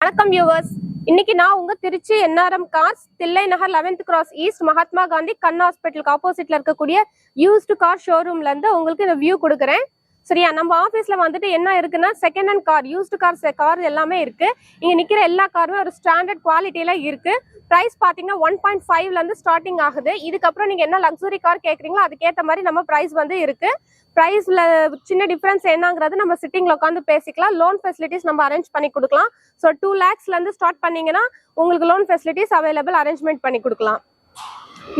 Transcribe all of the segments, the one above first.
வணக்கம் வியூவர்ஸ். இன்னைக்கு நான் உங்க Trichy NRM cars Thillai Nagar 11th cross east Mahatma Gandhi கண் ஹாஸ்பிட்டலுக்கு ஆப்போசிட்ல இருக்கக்கூடிய யூஸ்டு கார் ஷோரூம்ல இருந்து உங்களுக்கு இந்த வியூ கொடுக்குறேன். சரியா, நம்ம ஆஃபீஸ்ல வந்துட்டு என்ன இருக்குன்னா second hand car, used car எல்லாமே இருக்கு. இங்க நிக்கிற எல்லா காருமே ஒரு ஸ்டாண்டர்ட் குவாலிட்டியில இருக்கு. பிரைஸ் பாத்தீங்கன்னா 1.5ல இருந்து ஸ்டார்டிங் ஆகுது. இதுக்கப்புறம் நீங்க என்ன லக்ஸுரி கார் கேக்குறீங்களோ அதுக்கேற்ற மாதிரி நம்ம பிரைஸ் வந்து இருக்கு. பிரைஸ்ல சின்ன டிஃபரன்ஸ் என்னங்கிறது நம்ம சிட்டிங்ல உட்காந்து பேசிக்கலாம். லோன் ஃபெசிலிட்டிஸ் நம்ம அரேஞ்ச் பண்ணி கொடுக்கலாம். ஸோ 2 lakhsல இருந்து ஸ்டார்ட் பண்ணீங்கன்னா உங்களுக்கு லோன் ஃபெசிலிட்டிஸ் அவைலபிள் அரேஞ்ச்மெண்ட் பண்ணி கொடுக்கலாம்.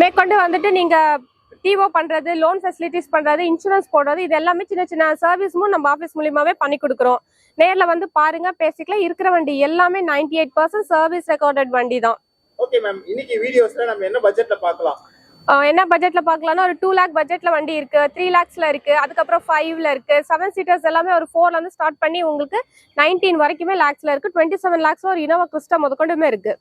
மேற்கொண்டு வந்துட்டு நீங்க டிஓ பண்றது, லோன் ஃபெசிலிட்டிஸ் பண்றது, இன்சூரன்ஸ் போடுறது, இது எல்லாமே சின்ன சின்ன சர்வீஸும் நம்ம ஆஃபீஸ் மூலியமாவே பண்ணி கொடுக்குறோம். நேர்ல வந்து பாருங்க, பேசிக்கலாம். இருக்கிற வண்டி எல்லாமே 98% சர்வீஸ் ரெக்கார்டட் வண்டி தான். ஓகே மேம், இன்னைக்கு வீடியோஸ்ல நம்ம என்ன பட்ஜெட்ல பார்க்கலாம்? என்ன பட்ஜெட்ல பார்க்கலாம்னா ஒரு 2 lakh பட்ஜெட்ல வண்டி இருக்கு, 3 lakhsல இருக்கு, அதுக்கப்புறம் 5ல இருக்கு. 7 seaters எல்லாமே ஒரு 4ல இருந்து ஸ்டார்ட் பண்ணி உங்களுக்கு 19 வரைக்குமே லாக்ஸ்ல இருக்கு. 27 lakhs ஒரு இனோவா கிறிஸ்டா முதற்கொண்டுமே இருக்கு.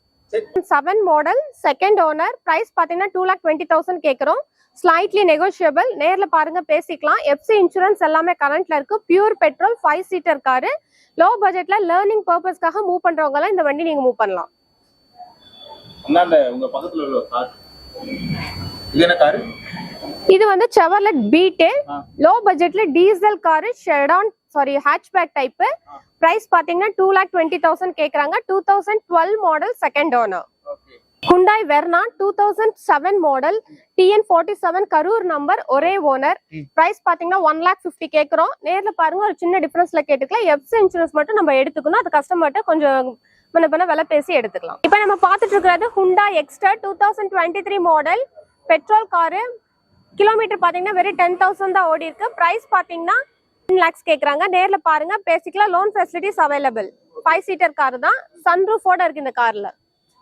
7 மாடல் செகண்ட் ஓனர், பிரைஸ் பாத்தீங்கன்னா 2,20,000 கேக்குறோம். Slightly negotiable. நேர்ல பாருங்க, பேசிக்கலாம். எஃப்சி இன்சூரன்ஸ் எல்லாமே கரண்ட்ல இருக்கு. Pure petrol 5 seater car. Low பட்ஜெட்ல லேர்னிங் பர்பஸ்க்காக மூவ் பண்றவங்க எல்லாம் இந்த வண்டி நீங்க மூவ் பண்ணலாம். உங்க பக்கத்துல உள்ள கார் இது என்ன கார்? இது வந்து செவர்லெட் பீட். லோ பட்ஜெட்ல diesel car, hatchback type. Price பாத்தீங்கன்னா 2,20,000 கேக்குறாங்க. 2012 model second owner. Hyundai Verna 2007 model, TN47 Karur number, ஒரே ஓனர். பிரைஸ் பாத்தீங்கன்னா 1,50,000 கேக்குறோம். நேர்ல பாருங்க, ஒரு சின்ன டிஃபரன்ஸ்ல கேட்டுக்கலாம். எஃப்சி இன்சூரன்ஸ் மட்டும் நம்ம எடுத்துக்கணும். அது கஸ்டமர்ட்ட கொஞ்சம் விலை பேசி எடுத்துக்கலாம். இப்ப நம்ம பாத்துட்டு இருக்கிறது Hyundai Exter 2023 model petrol car. Kilometre பாத்தீங்கன்னா வெறும் 10,000 தான் ஓடி இருக்கு. பிரைஸ் பாத்தீங்கன்னா 10 lakhs கேக்குறாங்க. நேர்ல பாருங்க, பேசிக்கலாம். Loan facilities available. 5 seater car தான். சன்ரூஃபோட இருக்கு இந்த கார்ல.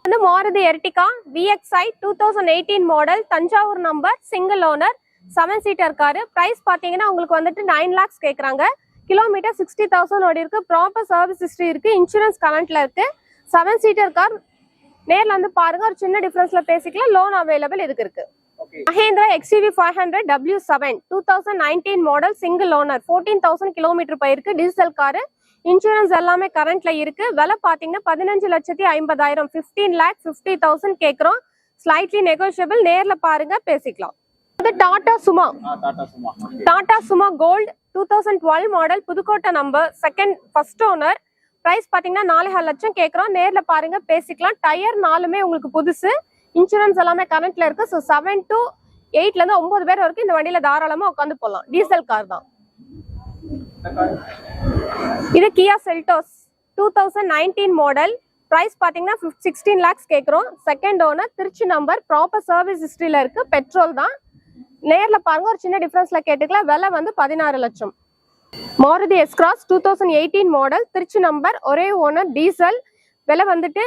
வந்து Maruti Ertiga VXI 2018 model, Thanjavur number, single owner, 7 seater car. Price பாத்தீங்கன்னா உங்களுக்கு வந்துட்டு 9 lakhs கேக்குறாங்க. கிலோமீட்டர் 60,000 ஓடி இருக்கு. ப்ராப்பர் சர்வீஸ் ஹிஸ்டரி இருக்கு. இன்சூரன்ஸ் கரண்ட்ல இருக்கு. 7 seater கார். நேர்ல வந்து பாருங்க, ஒரு சின்ன டிஃபரன்ஸ்ல பேசிக்கலாம். லோன் அவைலபிள் இதுக்கு இருக்கு. Mahindra XUV 500 W7 2019 model, single owner, 14,000 kilometre போயிருக்கு. Diesel car. இன்சூரன்ஸ் எல்லாமே கரண்ட்ல இருக்கு. விலை பாத்தீங்கன்னா 15,50,000 15,50,000 கேக்குறோம். Slightly negotiable. நேர்ல பாருங்க, பேசிக்கலாம். Tata Sumo Gold 2012 model, Pudukkottai number, first owner. Price பாத்தீங்கன்னா 4.5 லட்சம் கேக்குறோம். நேர்ல பாருங்க, பேசிக்கலாம். டயர் 4மே உங்களுக்கு புதுசு. இன்சூரன்ஸ் எல்லாமே கரண்ட்ல இருக்கு. ஸோ 7 to 8ல இருந்து 9 பேர் வரைக்கும் இந்த வண்டியில தாராளமா உட்காந்து போகலாம். டீசல் கார் தான். இது கியா செல்டோஸ் 2019 மாடல். பிரைஸ் பாத்தீங்கன்னா 16 lakhs கேக்குறோம். Second owner, Trichy number, proper service ஹிஸ்டரியில இருக்கு. பெட்ரோல் தான். நேர்ல பாருங்க, ஒரு சின்ன டிஃபரன்ஸ்ல கேட்டுக்கலாம். விலை வந்து 16 லட்சம். Maruti S Cross 2018 model, Trichy number, ஒரே ஓனர், டீசல். விலை வந்துட்டு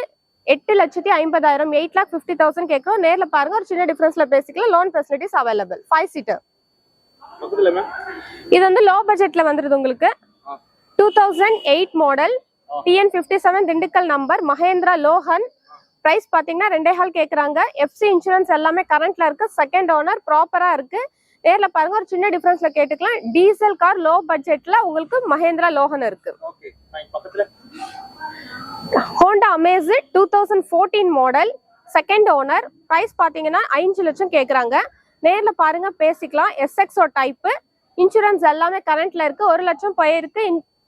8,50,000 8,50,000 கேட்கும். நேர்ல பாருங்க, ஒரு சின்ன டிஃபரன்ஸ்ல பேசிக்கலாம். Loan facilities available. 5 seater. இது வந்து லோ பட்ஜெட்ல வந்துருது உங்களுக்கு. 2008 model, TN57 Dindigul number, Mahindra Logan. Price பாத்தீங்கன்னா 2.5 கேக்குறாங்க. எஃப்சி இன்சூரன்ஸ் எல்லாமே கரண்ட்ல இருக்கு. செகண்ட் ஓனர், ப்ராப்பரா இருக்கு. நேர்ல பாருங்க, ஒரு சின்ன டிஃபரன்ஸ்ல கேட்டுக்கலாம். டீசல் கார், லோ பட்ஜெட்ல உங்களுக்கு மஹேந்திரா லோஹன் இருக்கு. Honda Amaze 2014 model, second owner. Price பாத்தீங்கன்னா 5 லட்சம் கேக்குறாங்க. நேர்ல பாருங்க, பேசிக்கலாம். SXO type. இன்சூரன்ஸ் எல்லாமே கரண்ட்ல இருக்கு. 1 லட்சம் போயிருக்கு.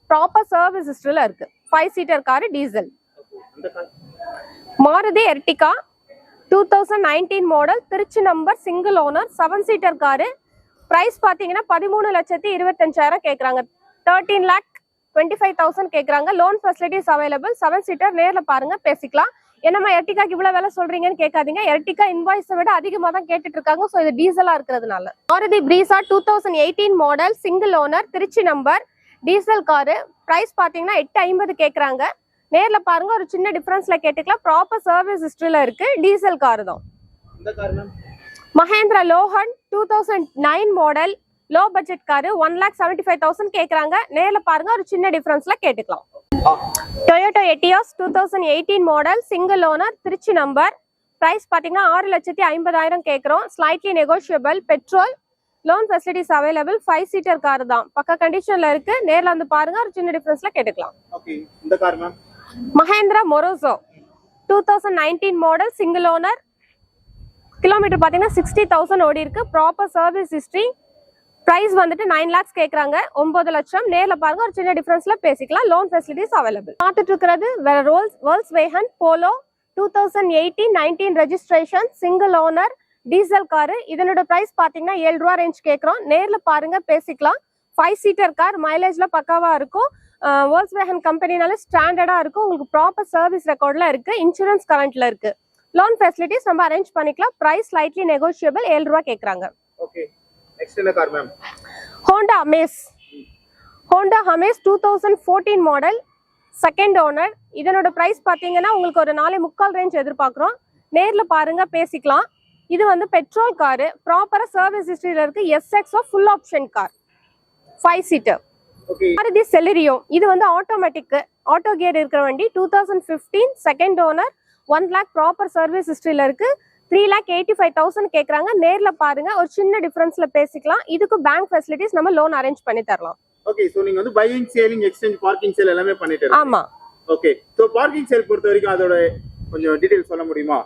ப்ராப்பர் சர்வீஸ் ஹிஸ்டரியில இருக்கு. 5 seater car, diesel. Maruti Ertiga 2019 model, Trichy number, single owner, 7 seater car. Price பாத்தீங்கன்னா 13,25,000 கேக்குறாங்க. 13,25,000 கேக்குறாங்க. Loan facilities available. 7 seater. நேர்ல பாருங்க, பேசிக்கலாம். என்னமா எர்டிகாக்கு இவ்வளவு விலை சொல்றீங்கன்னு கேட்காதீங்க. எர்டிகா இன்வாய்ஸை விட அதிகமா தான் கேட்டுட்டு இருக்காங்க. சோ இது டீசலா இருக்கிறதுனால. Maruti Brezza 2018 model, single owner, Trichy number, diesel car. Price பாத்தீங்கன்னா 8,50,000 கேக்குறாங்க. நேர்ல பாருங்க, ஒரு சின்ன டிஃபரன்ஸ்ல கேட்டுக்கலாம். ப்ராப்பர் சர்வீஸ் ஹிஸ்டரியில இருக்கு. டீசல் கார் தான். Mahindra Logan 2009 model, low budget car, 1,75,000 கேக்குறாங்க. நேர்ல பாருங்க, ஒரு சின்ன டிஃபரன்ஸ்ல கேட்டுக்கலாம். Toyota Etios 2018 model, single owner, Trichy number. Price பாத்தீங்கன்னா 6,50,000 கேக்குறோம். Slightly negotiable. Petrol. Loan facilities available. 5 seater car தான். பக்க கண்டிஷன்ல இருக்கு. நேர்ல வந்து பாருங்க, ஒரு சின்ன டிஃபரன்ஸ்ல கேட்டுக்கலாம். ஓகே, இந்த car ma'am Mahindra Marazzo 2019 model single owner. Kilometre பாத்தீங்கன்னா 60,000 ஓடி இருக்கு. Proper service history. பிரைஸ் வந்துட்டு 9 lakhs கேக்குறாங்க. 9 லட்சம். நேர்ல பாருங்க, ஒரு சின்ன டிஃபரன்ஸ்ல பேசிக்கலாம். Loan facilities available. பார்த்துட்டு இருக்கிறது Volkswagen Polo 2018-19 registration single owner diesel car. இதனோட பிரைஸ் பாத்தீங்கன்னா 7 ரூபா ரேஞ்ச் கேக்குறோம். நேர்ல பாருங்க, பேசிக்கலாம். 5 சீட்டர் கார், மைலேஜ்ல பக்காவா இருக்கும். Volkswagen கம்பெனினால ஸ்டாண்டர்டா இருக்கும். உங்களுக்கு ப்ராப்பர் சர்வீஸ் ரெக்கார்ட்ல இருக்கு. இன்சூரன்ஸ் கரண்ட்ல இருக்கு. லோன் ஃபெசிலிட்டிஸ் நம்ம அரேஞ்ச் பண்ணிக்கலாம். Price slightly negotiable. 7 ரூபா கேக்குறாங்க. ஓகே, நெக்ஸ்ட் என்ன car ma'am? Honda Amaze 2014 model second owner. இதனோட பிரைஸ் பாத்தீங்கன்னா உங்களுக்கு ஒரு 4.25 ரேஞ்ச் எதிர்பார்க்கிறோம். நேர்ல பாருங்க, பேசிக்கலாம். இது வந்து பெட்ரோல் காரு. ப்ராப்பரா சர்வீஸ் ஹிஸ்டரியில இருக்கு. SXO full option car, 5 seater. Okay, Maruti Celerio. இது வந்து ஆட்டோமேட்டிக், ஆட்டோ கியர் இருக்கிற வண்டி. 2015 second owner. 1 lakh proper service ஹிஸ்டரியில இருக்கு. 3,85,000 கேக்குறாங்க. நேர்ல பாருங்க, ஒரு சின்ன டிஃபரன்ஸ்ல பேசிக்கலாம். இதுக்கு பேங்க் ஃபெசிலிட்டிஸ் நம்ம லோன் அரேஞ்ச் பண்ணி தரலாம். ஓகே, சோ நீங்க வந்து buying, selling, exchange, parking sale எல்லாமே பண்ணிட்டு இருக்கீங்க. ஆமா. ஓகே, சோ பார்க்கிங் சேல் பொறுத்த வரைக்கும் அதோட கொஞ்சம் டீடைல் சொல்ல முடியுமா?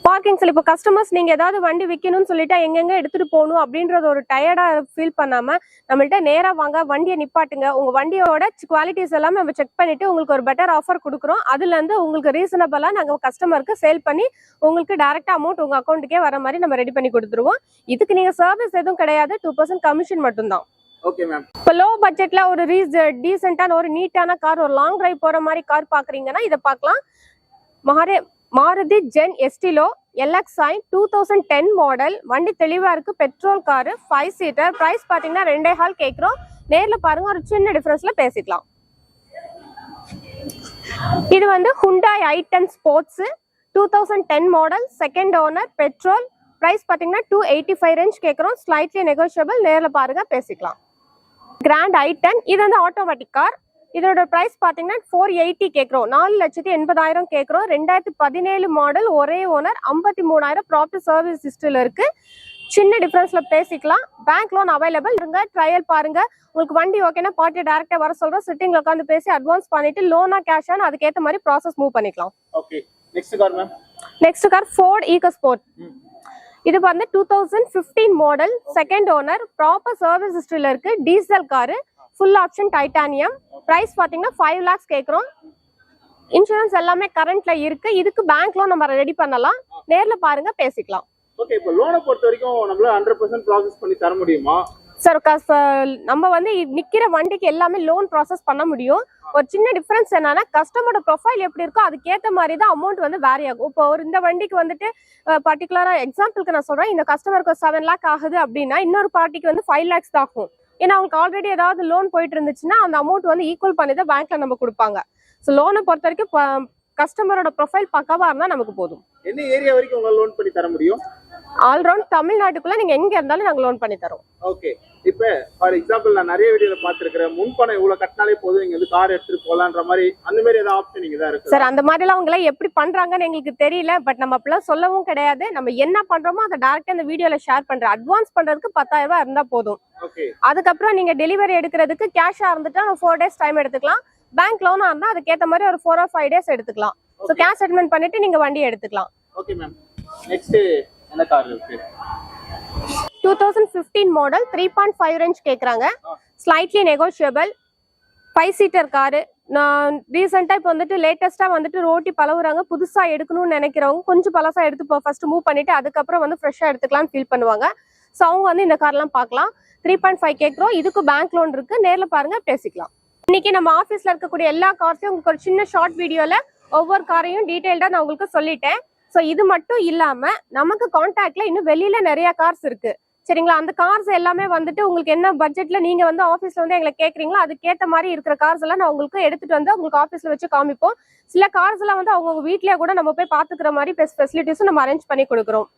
பார்க்கிங் சேல் இப்போ கஸ்டமர்ஸ் நீங்க ஏதாவது வண்டி விற்கணும்னு சொல்லிட்டா எங்கெங்க எடுத்துட்டு போகணும் அப்படின்றது ஒரு டயர்டா ஃபீல் பண்ணாம நம்மள்ட்ட நேரா வாங்க, வண்டியை நிப்பாட்டுங்க. உங்க வண்டியோட குவாலிட்டிஸ் எல்லாமே நம்ம செக் பண்ணிட்டு உங்களுக்கு ஒரு பெட்டர் ஆஃபர் கொடுக்குறோம். அதுல இருந்து உங்களுக்கு ரீசனபிளா நாங்க கஸ்டமருக்கு சேல் பண்ணி உங்களுக்கு டைரக்டா அமௌண்ட் உங்க அக்கௌண்ட்டுக்கே வர மாதிரி நம்ம ரெடி பண்ணி கொடுத்துருவோம். இதுக்கு நீங்க சர்வீஸ் எதுவும் கிடையாது. 2% கமிஷன் மட்டும்தான். Okay ma'am. இப்போ லோ பட்ஜெட்ல ஒரு டீசென்டான ஒரு நீட்டான கார், ஒரு லாங் டிரைவ் போற மாதிரி கார் பாக்குறீங்கன்னா இதை பார்க்கலாம். Maruti Zen Estilo LX 2010 model. வண்டி தெளிவா இருக்கு. Petrol car, 5 seater. பிரைஸ் பாத்தீங்கன்னா 2.5 கேக்குறோம். நேர்ல பாருங்க, ஒரு சின்ன டிஃபரன்ஸ்ல பேசிக்கலாம். இது வந்து Hyundai i10 sports 2010 model second owner petrol. Price பாத்தீங்கன்னா 285 ரேஞ்ச் கேக்குறோம். Slightly negotiable. நேர்ல பாருங்க, பேசிக்கலாம். கிராண்ட் i10 இது வந்து ஆட்டோமேட்டிக் கார். இதோட பிரைஸ் பாத்தீங்கன்னா 480 கேக்குறோம். 4,80,000 கேக்குறோம். 2017 மாடல், ஒரே ஓனர், 53,000 ப்ராப்பர் சர்வீஸ் ஹிஸ்டரியில இருக்கு. சின்ன டிஃபரன்ஸ்ல பேசிக்கலாம். Bank loan available. ட்ரையல் பாருங்க. உங்களுக்கு வண்டி ஓகேனா பார்ட்டி டைரக்டா வர சொல்றோம். சிட்டிங்ல உட்காந்து பேசி அட்வான்ஸ் பண்ணிட்டு லோனா கேஷான்னு அதுக்கேற்ற மாதிரி ப்ராசஸ் மூவ் பண்ணிக்கலாம். Okay, next car ma'am. Next car Ford EcoSport. இது வந்து 2015 model second owner. Proper service ஹிஸ்டரியில இருக்கு. Diesel car, full option titanium. Price பாத்தீங்கன்னா 5 lakhs கேக்குறோம். இன்சூரன்ஸ் எல்லாமே கரண்ட்ல இருக்கு. இதுக்கு பேங்க் லோன் நம்ம ரெடி பண்ணலாம். நேர்ல பாருங்க, பேசிக்கலாம். ஓகே, இப்போ லோனை பொறுத்த வரைக்கும் நம்மளால 100% ப்ராசஸ் பண்ணி தர முடியுமா? சார், நம்ம வந்து நிக்கிற வண்டிக்கு எல்லாமே லோன் ப்ராசஸ் பண்ண முடியும். ஒரு சின்ன டிஃபரன்ஸ் என்னன்னா, கஸ்டமரோட ப்ரொஃபைல் எப்படி இருக்கோ அதுக்கேற்ற மாதிரி தான் அமௌண்ட் வந்து வேரி ஆகும். இப்போ ஒரு இந்த வண்டிக்கு வந்துட்டு பர்டிகுலரா எக்ஸாம்பிளுக்கு நான் சொல்றேன், இந்த கஸ்டமருக்கு 7 lakh ஆகுது அப்படின்னா இன்னொரு பார்ட்டிக்கு வந்து 5 lakhs தான் ஆகும். ஏன்னா அவங்களுக்கு ஆல்ரெடி ஏதாவது லோன் போயிட்டு இருந்துச்சுன்னா அந்த அமௌண்ட் வந்து ஈக்குவல் பண்ணி தான் பேங்க்ல நம்ம கொடுப்பாங்க. ஸோ லோனை பொறுத்த வரைக்கும் கஸ்டமரோட ப்ரொஃபைல் பக்காவா இருந்தா நமக்கு போதும். என்ன ஏரியா வரைக்கும் உங்களால லோன் பண்ணி தர முடியும்? ஆல்ரவுண்ட் தமிழ்நாட்டுக்குள்ள நீங்க எங்க இருந்தாலும் நாங்க லோன் பண்ணி தரோம். ஓகே, இப்போ ஃபார் எக்ஸாம்பிள் நான் நிறைய வீடியோல பாத்துருக்கேன், முன்பணம் இவ்வளவு கட்டினாலே போதும், நீங்க வந்து கார் எடுத்துட்டு போலான்ற மாதிரி, அந்த மாதிரி ஏதாவது ஆப்ஷன் நீங்க தான் இருக்கு சார்? அந்த மாதிரி எல்லாம் அவங்க எப்படி பண்றாங்கன்னு எங்களுக்கு தெரியல. பட் நம்ம அப்படிலாம் சொல்லவும் கிடையாது. நம்ம என்ன பண்றோமோ அதை டைரக்டா இந்த வீடியோல ஷேர் பண்றோம். அட்வான்ஸ் பண்றதுக்கு 10,000 ரூபாய் இருந்தா போதும். ஓகே, அதுக்கப்புறம் நீங்க டெலிவரி எடுக்கிறதுக்கு கேஷா இருந்துட்டா 4 days டைம் எடுத்துக்கலாம். பேங்க் லோனா இருந்தா அதுக்கேற்ற மாதிரி ஒரு 4 or 5 days எடுத்துக்கலாம். ஸோ கேஷ் செட்டில்மெண்ட் பண்ணிட்டு நீங்க வண்டியை எடுத்துக்கலாம். Okay ma'am. நெக்ஸ்ட் என்ன கார் இருக்கு? 2015 மாடல் 3.5 ரேஞ்ச் கேக்குறாங்க. Slightly negotiable. 5 seater car. நான் ரீசெண்டா இப்போ வந்துட்டு லேட்டஸ்டா வந்துட்டு ரோட்டி பழகுறாங்க. புதுசா எடுக்கணும்னு நினைக்கிறவங்க கொஞ்சம் பழசா எடுத்து ஃபர்ஸ்ட் மூவ் பண்ணிட்டு அதுக்கப்புறம் வந்து ஃப்ரெஷ்ஷா எடுத்துக்கலாம்னு ஃபீல் பண்ணுவாங்க. ஸோ அவங்க வந்து இந்த கார்லாம் பார்க்கலாம். 3.5 கேக்குறோம். இதுக்கு பேங்க் லோன் இருக்கு. நேர்ல பாருங்க, பேசிக்கலாம். இன்னைக்கு நம்ம ஆஃபீஸ்ல இருக்கக்கூடிய எல்லா கார்ஸையும் உங்களுக்கு ஒரு சின்ன ஷார்ட் வீடியோல ஒவ்வொரு காரையும் டீடைல்டா நான் உங்களுக்கு சொல்லிட்டேன். ஸோ இது மட்டும் இல்லாம நமக்கு கான்டாக்ட்ல இன்னும் வெளியில நிறைய கார்ஸ் இருக்கு. சரிங்களா? அந்த கார்ஸ் எல்லாமே வந்துட்டு உங்களுக்கு என்ன பட்ஜெட்ல நீங்க வந்து ஆஃபீஸ்ல வந்து எங்களை கேட்குறீங்களோ அதுக்கேற்ற மாதிரி இருக்கிற கார்ஸ் எல்லாம் நான் உங்களுக்கு எடுத்துட்டு வந்து உங்களுக்கு ஆஃபீஸ்ல வச்சு காமிப்போம். சில கார்ஸ் எல்லாம் வந்து அவங்க வீட்லயே கூட நம்ம போய் பாத்துக்கிற மாதிரி ஃபெசிலிட்டிஸும் நம்ம அரேஞ்ச் பண்ணி கொடுக்குறோம்.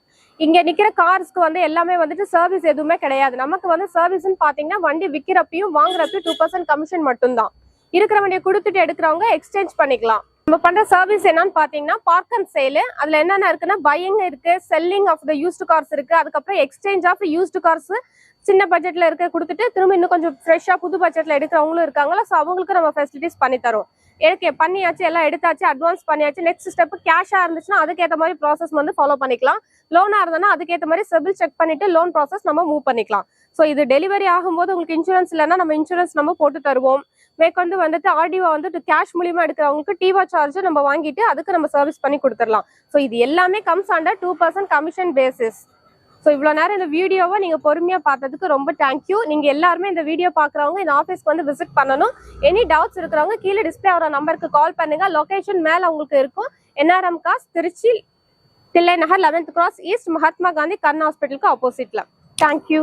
இங்க நிக்கிற கார்ஸ்க்கு வந்து எல்லாமே வந்துட்டு சர்வீஸ் எதுவுமே கிடையாது. நமக்கு வந்து சர்வீஸ்ன்னு பாத்தீங்கன்னா வண்டி விற்கிறப்பையும் வாங்குறப்பையும் 2% கமிஷன் மட்டும்தான். இருக்கிற வண்டியை கொடுத்துட்டு எடுக்கிறவங்க எக்ஸ்சேஞ்ச் பண்ணிக்கலாம். நம்ம பண்ற சர்வீஸ் என்னன்னு பாத்தீங்கன்னா பார்க் அண்ட் சேல். அதுல என்னென்ன இருக்குன்னா பையிங் இருக்கு, selling of the used cars இருக்கு, அதுக்கப்புறம் எக்ஸ்சேஞ்ச் ஆஃப் யூஸ்டு கார்ஸ், சின்ன பட்ஜெட்ல இருக்க கொடுத்துட்டு திரும்ப இன்னும் கொஞ்சம் ஃப்ரெஷ்ஷா புது பட்ஜெட்ல எடுக்கிறவங்களும் இருக்காங்களா, ஸோ அவங்களுக்கு நம்ம ஃபெசிலிட்டிஸ் பண்ணி தரோம். எனக்கு பண்ணியாச்சு, எல்லாம் எடுத்தாச்சு, அட்வான்ஸ் பண்ணியாச்சு, நெக்ஸ்ட் ஸ்டெப் கேஷா இருந்துச்சுன்னா அதுக்கேற்ற மாதிரி ப்ராசஸ் வந்து ஃபாலோ பண்ணிக்கலாம். லோனா இருந்தனா அதுக்கேற்ற மாதிரி சிபில் செக் பண்ணிட்டு லோன் ப்ராசஸ் நம்ம மூவ் பண்ணிக்கலாம். ஸோ இது டெலிவரி ஆகும்போது உங்களுக்கு இன்சூரன்ஸ் இல்லைன்னா நம்ம இன்சூரன்ஸ் நம்ம போட்டு தருவோம். மேற்கொண்டு வந்துட்டு ஆர்டிஓ வந்துட்டு கேஷ் மூலியமா எடுக்கிறவங்களுக்கு டிவா சார்ஜ் நம்ம வாங்கிட்டு அதுக்கு நம்ம சர்வீஸ் பண்ணி கொடுத்துடலாம். ஸோ இது எல்லாமே comes under 2% commission basis. So இவ்வளோ நேரம் இந்த வீடியோவை நீங்கள் பொறுமையாக பார்த்ததுக்கு ரொம்ப தேங்க்யூ. நீங்கள் எல்லாருமே இந்த வீடியோ பார்க்குறவங்க இந்த ஆஃபீஸ்க்கு வந்து விசிட் பண்ணணும். எனி டவுட்ஸ் இருக்கிறவங்க கீழே டிஸ்பிளே ஆகிற நம்பருக்கு கால் பண்ணுங்க. லொகேஷன் மேலே உங்களுக்கு இருக்கும். NRM cars, Trichy, Thillai Nagar, 11th cross east, Mahatma Gandhi கண் ஹாஸ்பிட்டலுக்கு ஆப்போசிட்ல. தேங்க்யூ.